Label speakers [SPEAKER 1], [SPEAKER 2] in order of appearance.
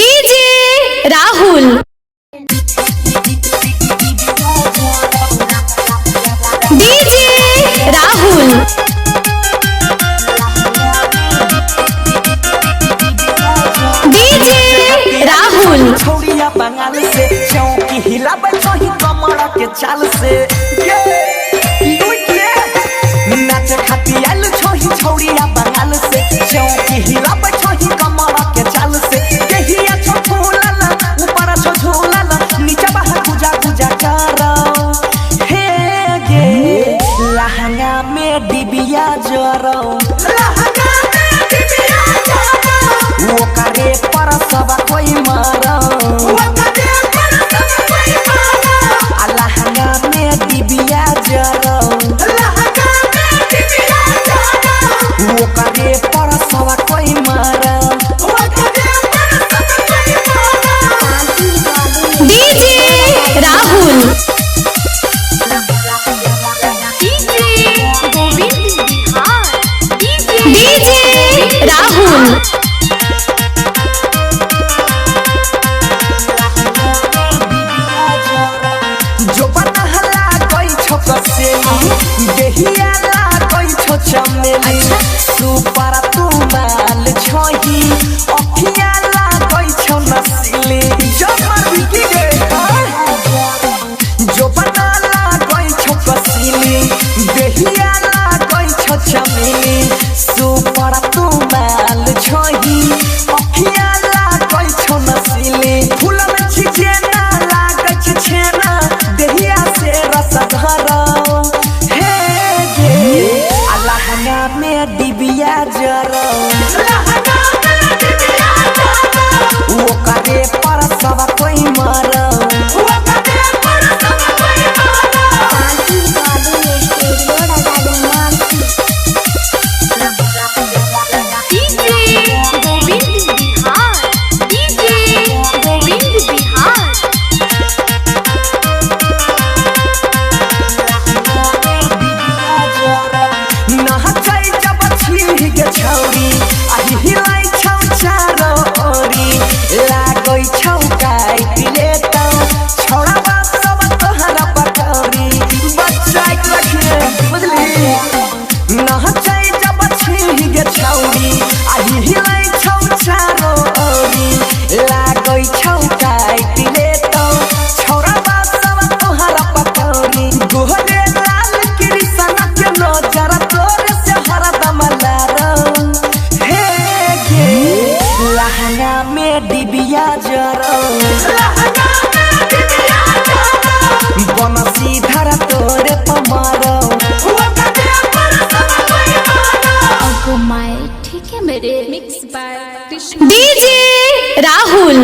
[SPEAKER 1] DJ Rahul DJ Rahul DJ Rahul
[SPEAKER 2] छोड़िया बंगाल से चौकी हिला बचही कमर के चाल से नाच खाती आल छोही छोड़िया बंगाल से चौकी हिला बचही कमर के चाल से देहिया छोटूलाला ऊपर छोटूलाला नीचे बाहर गुजा गुजा करो हे गे लहंगा में डिबिया जरो लहंगा में डिबिया जरो वो करे पर सब कोई मारो लहंगा में डिबिया जरो वो करे पर सब कोई मारो
[SPEAKER 1] डीजे राहुल डीजे राहुल
[SPEAKER 2] जो बनहला कोई छकसे देहिया ला कोई छो चमेली सुपर तू माल छोही अखिया ला कोई छो नसीली जो मर की गे जो बनहला कोई छकसीली देहिया ला कोई छो चमेली सुपर तू माल छोही अखिया ला कोई छो नसीली फूल में छिजे ना लागछ छेना देहिया से रस धरो हे गे लहंगा में डिबिया जरो लहंगा में डिबिया जरो वो करे पर सब कोई मारो वो करे पर सब कोई छौरी आही हिलाई छौ चारो ओरी लागै छौ काई पिले त छोड़ा बात सब तोहरा पकौरी बच्चा रखे बुझली नहचै जब छिही गे छौरी आही हिलाई छौ चारो ओरी लागै छौ काई पिले त छोड़ा बात सब तोहरा पकौरी गोहरे लाल कृष्ण के नजर तोरे से हरदम लारो लहंगा में डिबिया जरो लहंगा में डिबिया जरो बनसी धर तोरे पमारो
[SPEAKER 1] ठीक है मेरे डीजे राहुल